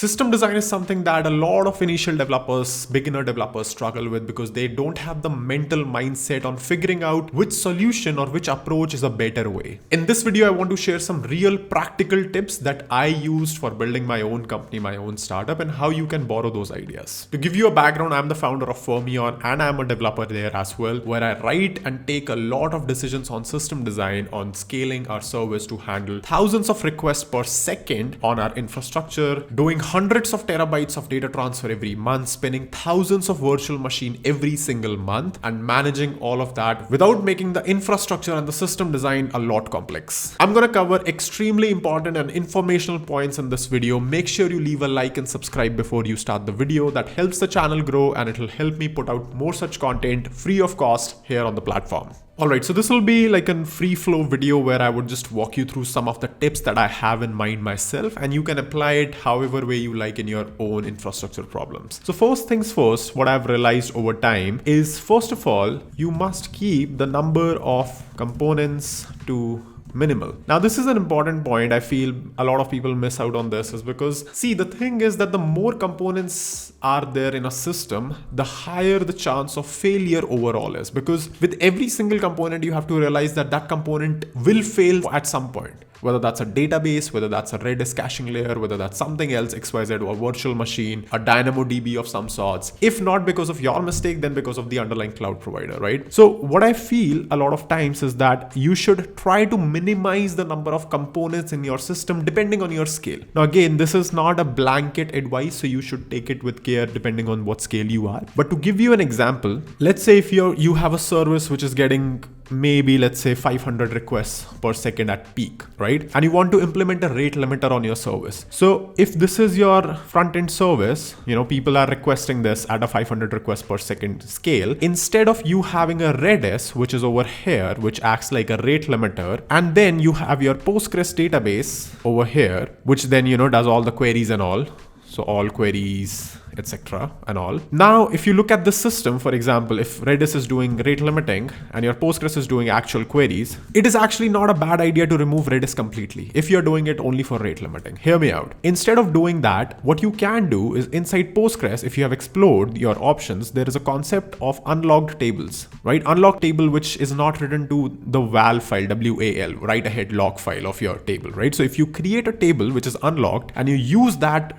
System design is something that a lot of initial developers, beginner developers struggle with because they don't have the mental mindset on figuring out which solution or which approach is a better way. In this video, I want to share some real practical tips that I used for building my own company, my own startup, and how you can borrow those ideas. To give you a background, I'm the founder of Fermion and I'm a developer there as well, where I write and take a lot of decisions on system design, on scaling our service to handle thousands of requests per second on our infrastructure, doing hundreds of terabytes of data transfer every month, spinning thousands of virtual machines every single month, and managing all of that without making the infrastructure and the system design a lot complex. I'm going to cover extremely important and informational points in this video. Make sure you leave a like and subscribe before you start the video. That helps the channel grow and it'll help me put out more such content free of cost here on the platform. Alright, so this will be like a free flow video where I would just walk you through some of the tips that I have in mind myself, and you can apply it however way you like in your own infrastructure problems. So first things first, what I've realized over time is, first of all, you must keep the number of components to minimal. Now, this is an important point. I feel a lot of people miss out on this is because, see, the thing is that the more components are there in a system, the higher the chance of failure overall is, because with every single component, you have to realize that that component will fail at some point. Whether that's a database, whether that's a Redis caching layer, whether that's something else, XYZ, or a virtual machine, a DynamoDB of some sorts. If not because of your mistake, then because of the underlying cloud provider, right? So what I feel a lot of times is that you should try to minimize the number of components in your system depending on your scale. Now, again, this is not a blanket advice, so you should take it with care depending on what scale you are. But to give you an example, let's say if you have a service which is getting maybe, let's say, 500 requests per second at peak, right? And you want to implement a rate limiter on your service. So if this is your front-end service, people are requesting this at a 500 requests per second scale. Instead of you having a Redis, which is over here, which acts like a rate limiter, and then you have your Postgres database over here, which then, does all the queries and all. So all queries, etc. and all. Now, if you look at the system, for example, if Redis is doing rate limiting and your Postgres is doing actual queries, it is actually not a bad idea to remove Redis completely if you're doing it only for rate limiting. Hear me out. Instead of doing that, what you can do is inside Postgres, if you have explored your options, there is a concept of unlocked tables, right? Unlocked table, which is not written to the val file, WAL, write ahead log file of your table, right? So if you create a table which is unlocked and you use that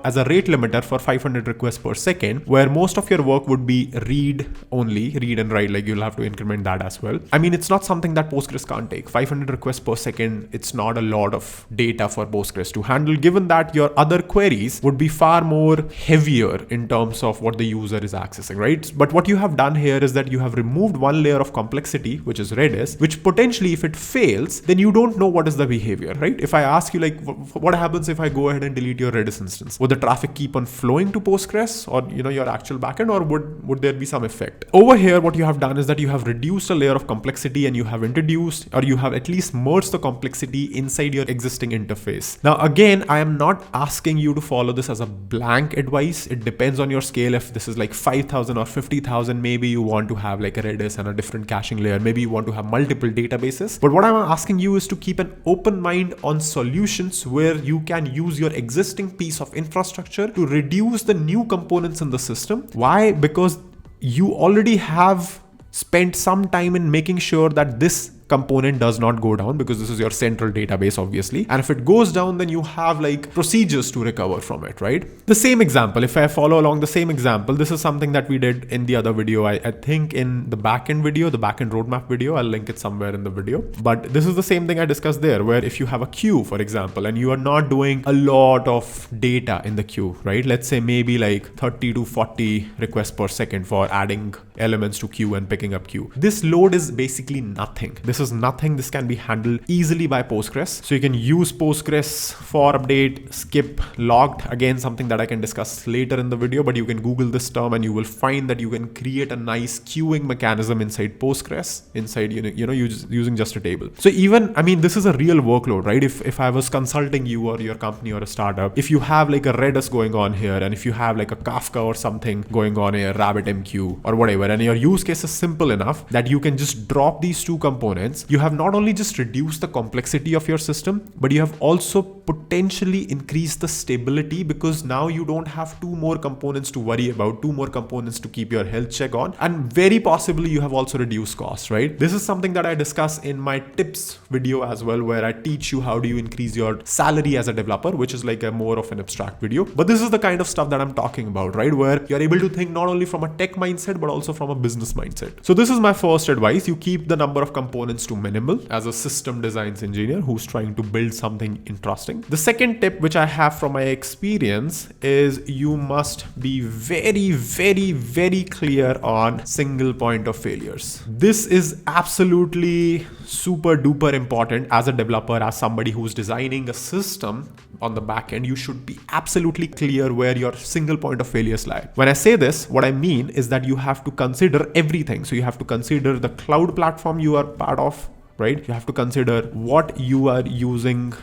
as a rate limiter for 500 requests per second, where most of your work would be read only, read and write, like you'll have to increment that as well. I mean, it's not something that Postgres can't take. 500 requests per second, it's not a lot of data for Postgres to handle, given that your other queries would be far more heavier in terms of what the user is accessing, right? But what you have done here is that you have removed one layer of complexity, which is Redis, which potentially, if it fails, then you don't know what is the behavior, right? If I ask you, like, what happens if I go ahead and delete your Redis instance? Would the traffic keep on flowing to Postgres or your actual backend, or would there be some effect? Over here, what you have done is that you have reduced a layer of complexity and you have introduced, or you have at least merged the complexity inside your existing interface. Now, again, I am not asking you to follow this as a blank advice. It depends on your scale. If this is like 5,000 or 50,000, maybe you want to have like a Redis and a different caching layer. Maybe you want to have multiple databases. But what I'm asking you is to keep an open mind on solutions where you can use your existing piece of infrastructure to reduce the new components in the system. Why? Because you already have spent some time in making sure that this component does not go down, because this is your central database, obviously. And if it goes down, then you have like procedures to recover from it, right? The same example, if I follow along the same example, this is something that we did in the other video. I think in the backend video, the backend roadmap video, I'll link it somewhere in the video. But this is the same thing I discussed there, where if you have a queue, for example, and you are not doing a lot of data in the queue, right? Let's say maybe like 30 to 40 requests per second for adding elements to queue and picking up queue. This load is basically nothing. This is nothing. This can be handled easily by Postgres. So you can use Postgres for update, skip, logged. Again, something that I can discuss later in the video, but you can Google this term and you will find that you can create a nice queuing mechanism inside Postgres, inside, using just a table. So even, I mean, this is a real workload, right? If I was consulting you or your company or a startup, if you have like a Redis going on here, and if you have like a Kafka or something going on here, RabbitMQ or whatever, and your use case is simple enough that you can just drop these two components components, you have not only just reduced the complexity of your system, but you have also potentially increased the stability, because now you don't have two more components to worry about, two more components to keep your health check on, and very possibly you have also reduced costs, right? This is something that I discuss in my tips video as well, where I teach you how do you increase your salary as a developer, which is like a more of an abstract video. But this is the kind of stuff that I'm talking about, right? Where you're able to think not only from a tech mindset, but also from a business mindset. So this is my first advice. You keep the number of components to minimal as a system designs engineer who's trying to build something interesting. The second tip, which I have from my experience, is you must be very, very, very clear on single point of failures. This is absolutely super duper important as a developer, as somebody who's designing a system on the back end. You should be absolutely clear where your single point of failures lie. When I say this, what I mean is that you have to consider everything. So you have to consider the cloud platform you are part of, right? You have to consider what you are using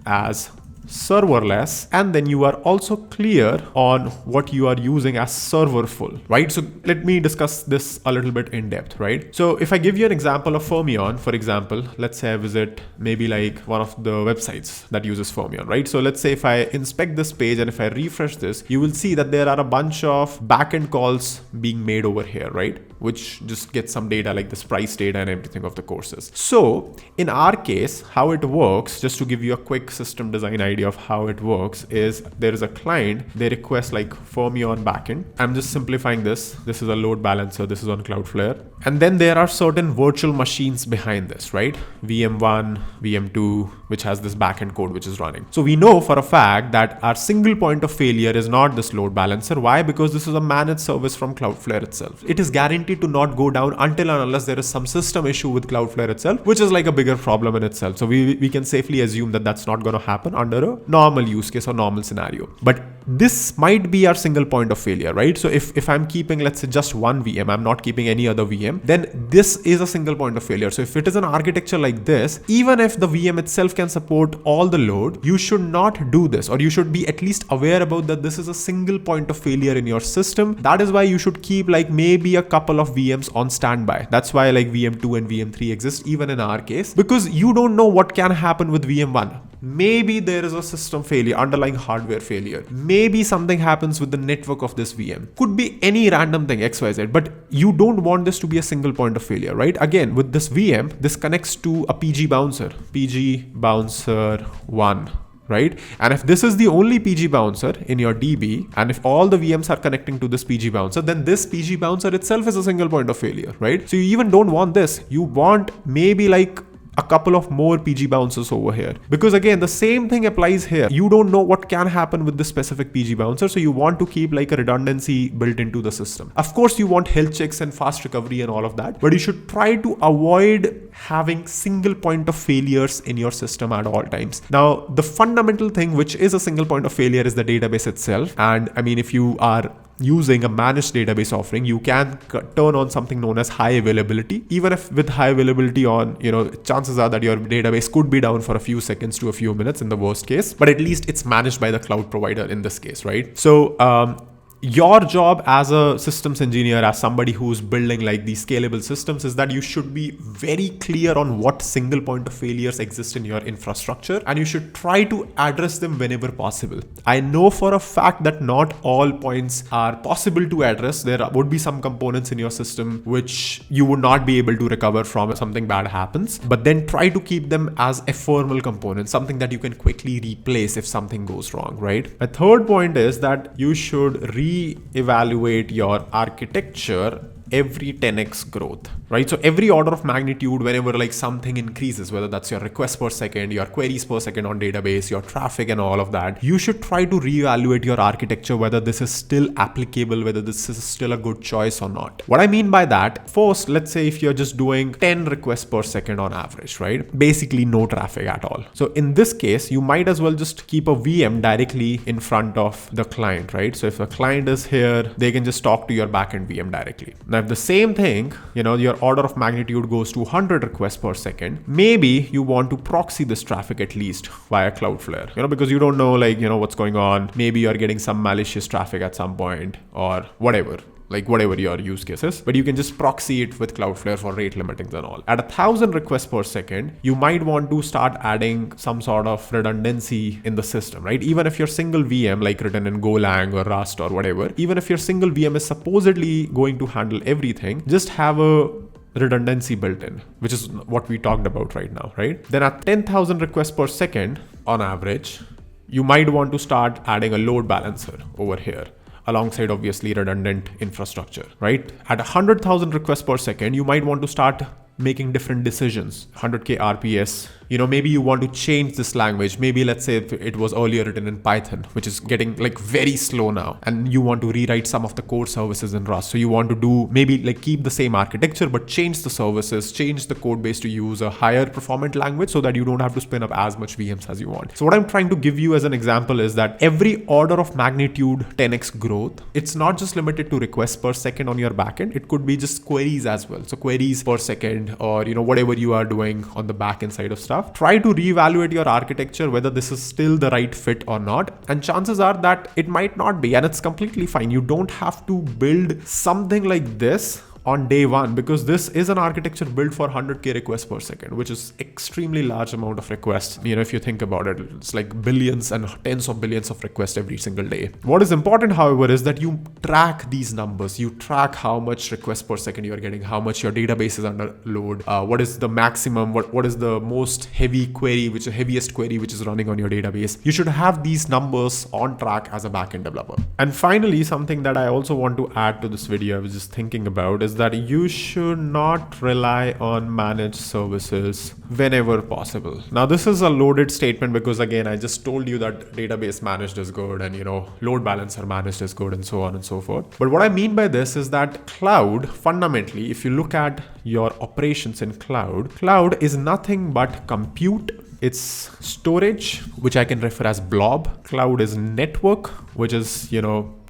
as serverless, and then you are also clear on what you are using as serverful, right? So let me discuss this a little bit in depth, right? So if I give you an example of Fermyon, for example, let's say I visit maybe like one of the websites that uses Fermyon, right? So let's say if I inspect this page and if I refresh this, you will see that there are a bunch of backend calls being made over here, right? Which just gets some data like this price data and everything of the courses. So in our case, how it works, just to give you a quick system design idea of how it works, is there is a client, they request like Fermyon backend. I'm just simplifying this. This is a load balancer. This is on Cloudflare. And then there are certain virtual machines behind this, right? VM1, VM2, which has this backend code which is running. So we know for a fact that our single point of failure is not this load balancer. Why? Because this is a managed service from Cloudflare itself. It is guaranteed to not go down until and unless there is some system issue with Cloudflare itself, which is like a bigger problem in itself. So we can safely assume that that's not going to happen under a normal use case or normal scenario. But this might be our single point of failure, right? So if I'm keeping, let's say, just one VM, I'm not keeping any other VM, then this is a single point of failure. So if it is an architecture like this, even if the VM itself can support all the load, you should not do this, or you should be at least aware about that this is a single point of failure in your system. That is why you should keep like maybe a couple of VMs on standby. That's why like VM2 and VM3 exist even in our case, because you don't know what can happen with VM1. Maybe there is a system failure, underlying hardware failure. Maybe something happens with the network of this VM. Could be any random thing, XYZ, but you don't want this to be a single point of failure, right? Again, with this VM, this connects to a PG bouncer, PG bouncer 1. Right? And if this is the only PG bouncer in your DB, and if all the VMs are connecting to this PG bouncer, then this PG bouncer itself is a single point of failure, right? So you even don't want this. You want maybe like a couple of more PG bouncers over here, because again, the same thing applies here. You don't know what can happen with this specific PG bouncer. So you want to keep like a redundancy built into the system. Of course, you want health checks and fast recovery and all of that, but you should try to avoid having single point of failures in your system at all times. Now, the fundamental thing, which is a single point of failure, is the database itself. And I mean, if you are using a managed database offering, you can turn on something known as high availability. Even if with high availability on, chances are that your database could be down for a few seconds to a few minutes in the worst case, but at least it's managed by the cloud provider in this case, right? So your job as a systems engineer, as somebody who's building like these scalable systems, is that you should be very clear on what single point of failures exist in your infrastructure, and you should try to address them whenever possible. I know for a fact that not all points are possible to address. There would be some components in your system which you would not be able to recover from if something bad happens, but then try to keep them as ephemeral components, something that you can quickly replace if something goes wrong, right? A third point is that you should reevaluate your architecture every 10x growth, right? So every order of magnitude, whenever like something increases, whether that's your requests per second, your queries per second on database, your traffic and all of that, you should try to reevaluate your architecture, whether this is still applicable, whether this is still a good choice or not. What I mean by that, first, let's say if you're just doing 10 requests per second on average, right? Basically no traffic at all. So in this case, you might as well just keep a VM directly in front of the client, right? So if the client is here, they can just talk to your backend VM directly. Now, if the same thing, your order of magnitude goes to 100 requests per second, maybe you want to proxy this traffic at least via Cloudflare, because you don't know what's going on. Maybe you're getting some malicious traffic at some point or whatever. like whatever your use case is, but you can just proxy it with Cloudflare for rate limitings and all. At 1,000 requests per second, you might want to start adding some sort of redundancy in the system, right? Even if your single VM, like written in Golang or Rust or whatever, even if your single VM is supposedly going to handle everything, just have a redundancy built in, which is what we talked about right now, right? Then at 10,000 requests per second on average, you might want to start adding a load balancer over here alongside obviously redundant infrastructure, right? At 100,000 requests per second, you might want to start making different decisions. 100k RPS, maybe you want to change this language. Maybe let's say it was earlier written in Python, which is getting like very slow now, and you want to rewrite some of the core services in Rust. So you want to do maybe like keep the same architecture, but change the services, change the code base to use a higher performant language so that you don't have to spin up as much VMs as you want. So what I'm trying to give you as an example is that every order of magnitude 10x growth, it's not just limited to requests per second on your backend. It could be just queries as well. So queries per second, or whatever you are doing on the backend side of stuff. Try to reevaluate your architecture, whether this is still the right fit or not. And chances are that it might not be, and it's completely fine. You don't have to build something like this on day one, because this is an architecture built for 100k requests per second, which is extremely large amount of requests. If you think about it, it's like billions and tens of billions of requests every single day. What is important, however, is that you track these numbers. You track how much requests per second you are getting, how much your database is under load, what is the maximum, what is the most heavy query, which is the heaviest query which is running on your database. You should have these numbers on track as a backend developer. And finally, something that I also want to add to this video, I was just thinking about, is that you should not rely on managed services whenever possible. Now, this is a loaded statement because again, I just told you that database managed is good and load balancer managed is good and so on and so forth. But what I mean by this is that cloud, fundamentally, if you look at your operations in cloud is nothing but compute. It's storage, which I can refer as blob. Cloud is network, which is,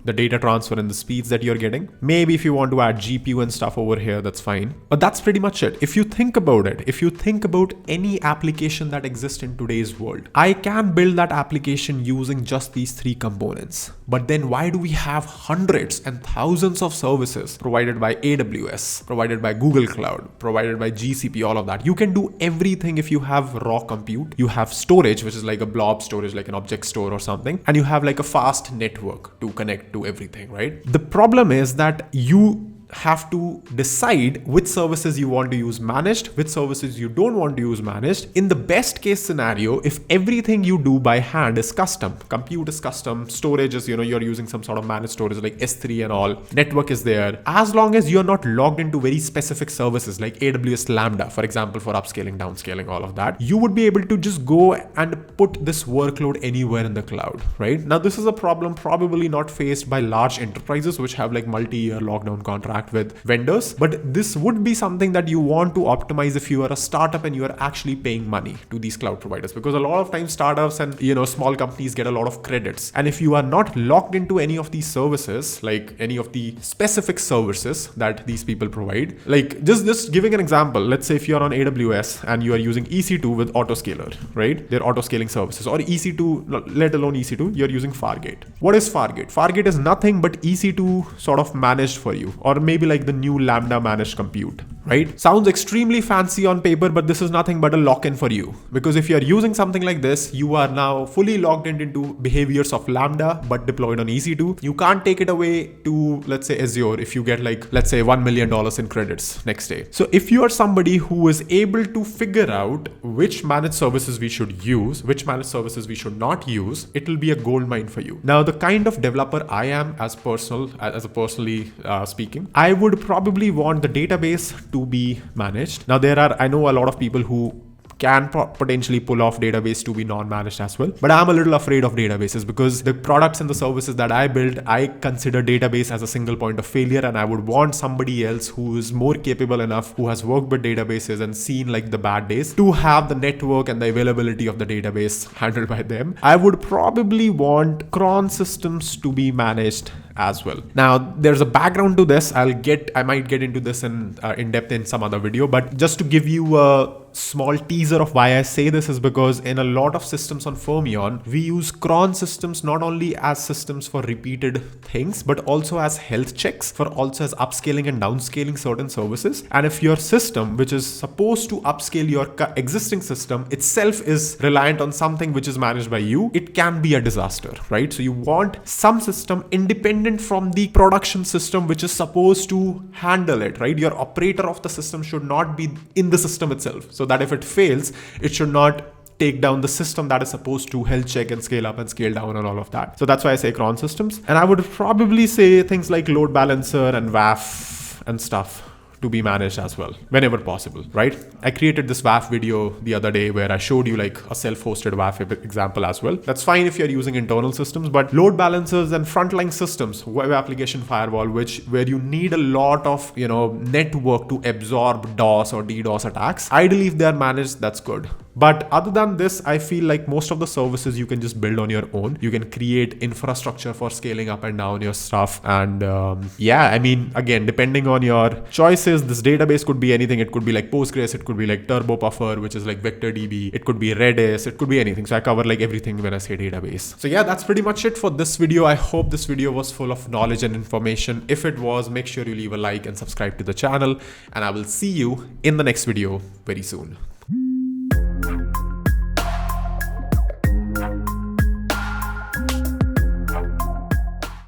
the data transfer and the speeds that you're getting. Maybe if you want to add GPU and stuff over here, that's fine. But that's pretty much it. If you think about it, if you think about any application that exists in today's world, I can build that application using just these three components. But then why do we have hundreds and thousands of services provided by AWS, provided by Google Cloud, provided by GCP, all of that? You can do everything if you have raw compute. You have storage, which is like a blob storage, like an object store or something. And you have like a fast network to connect to everything, right? The problem is that you have to decide which services you want to use managed, which services you don't want to use managed. In the best case scenario, if everything you do by hand is custom, compute is custom, storage is, you're using some sort of managed storage like S3 and all, network is there, as long as you're not logged into very specific services like AWS Lambda, for example, for upscaling, downscaling, all of that, you would be able to just go and put this workload anywhere in the cloud, right? Now, this is a problem probably not faced by large enterprises, which have like multi-year lockdown contract with vendors, but this would be something that you want to optimize if you are a startup and you are actually paying money to these cloud providers, because a lot of times startups and small companies get a lot of credits, and if you are not locked into any of these services, like any of the specific services that these people provide, like just giving an example, let's say if you're on AWS and you are using EC2 with autoscaler, right? They're autoscaling services, or EC2, let alone EC2, you're using Fargate. What is Fargate? Fargate is nothing but EC2 sort of managed for you, or maybe like the new Lambda managed compute, right? Sounds extremely fancy on paper, but this is nothing but a lock-in for you, because if you're using something like this, you are now fully logged into behaviors of Lambda but deployed on EC2. You can't take it away to, let's say, Azure if you get like, let's say, $1 million in credits next day. So if you are somebody who is able to figure out which managed services we should use, which managed services we should not use, it will be a gold mine for you. Now, the kind of developer I am as personally speaking, I would probably want the database to be managed. Now, I know a lot of people who can potentially pull off database to be non-managed as well. But I'm a little afraid of databases because the products and the services that I build, I consider database as a single point of failure, and I would want somebody else who is more capable enough, who has worked with databases and seen like the bad days, to have the network and the availability of the database handled by them. I would probably want cron systems to be managed as well. Now, there's a background to this. I might get into this in depth in some other video, but just to give you a small teaser of why I say this is because in a lot of systems on Fermion, we use cron systems not only as systems for repeated things, but also as health checks, for also as upscaling and downscaling certain services. And if your system, which is supposed to upscale your existing system itself, is reliant on something which is managed by you, it can be a disaster, right? So you want some system independent from the production system, which is supposed to handle it, right? Your operator of the system should not be in the system itself, so that if it fails, it should not take down the system that is supposed to health check and scale up and scale down and all of that. So that's why I say cron systems. And I would probably say things like load balancer and WAF and stuff to be managed as well, whenever possible, right? I created this WAF video the other day where I showed you like a self-hosted WAF example as well. That's fine if you're using internal systems, but load balancers and frontline systems, web application firewall, where you need a lot of, network to absorb DOS or DDoS attacks. Ideally, if they're managed, that's good. But other than this, I feel like most of the services you can just build on your own. You can create infrastructure for scaling up and down your stuff. And again, depending on your choices, this database could be anything. It could be like Postgres, it could be like Turbo Buffer, which is like VectorDB. It could be Redis, it could be anything. So I cover like everything when I say database. So yeah, that's pretty much it for this video. I hope this video was full of knowledge and information. If it was, make sure you leave a like and subscribe to the channel. And I will see you in the next video very soon.